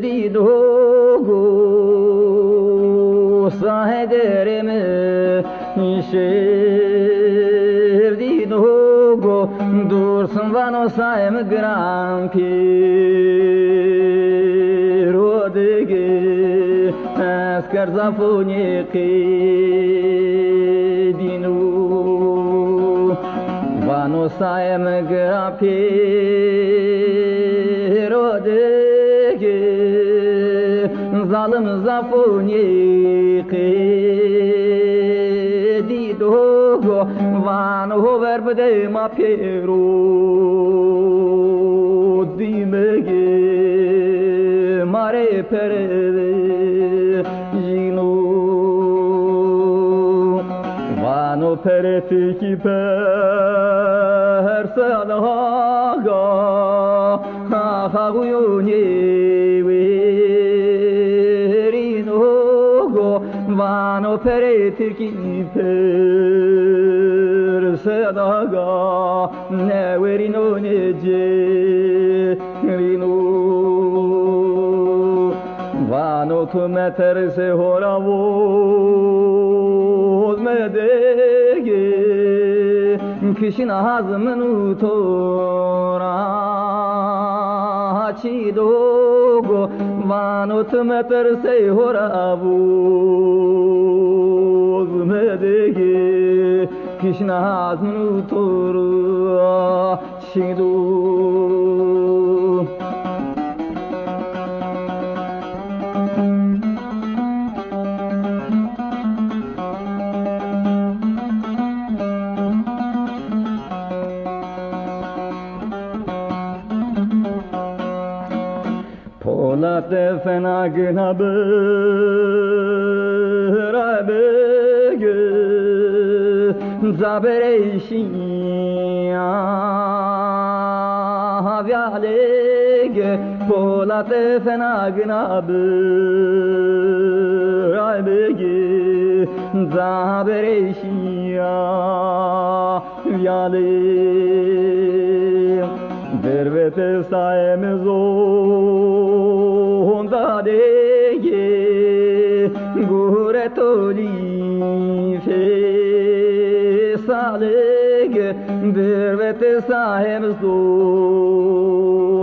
di dogo saedereme şer di dogo dursun vano saem grampi rodege asker zafoni dinu vano saem grampi rodege zalim zafoni di dogo vano verbde ma pero dimege mare pere jinu vano pere tiki per sadaga ha guyoni vano pere tiki per sadaga ne verino neje rino vano tu meter se horavo medege kishina hazmenu tora chidogo vano tu meter se horavo medege kishna hazmenu tora chido Polate fena günabır abege zabereşin avyalege Polate fena günabır abege zabereşin avyalege Dervete saemiz onda dege guretoli fe salege dervete saemiz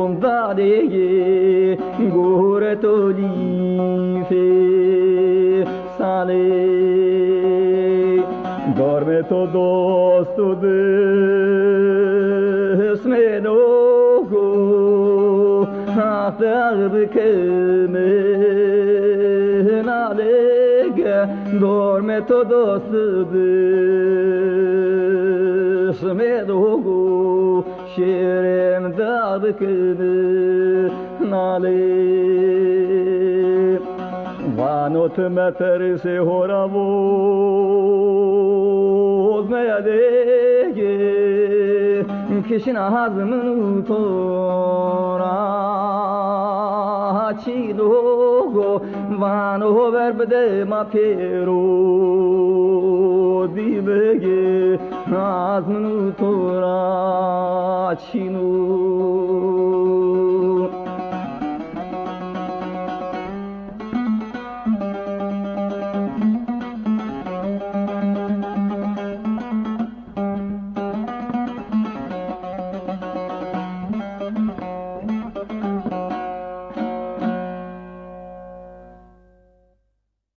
onda dege guretoli fe salege dorme to dostu desmeno Darbıkımın alega dorme todos dışme dogu şirim darbıkımın alega vanot meterse horavoz meyadege kişina hazmını tora chidogo vano verbde ma pero dimege hazmını tora chino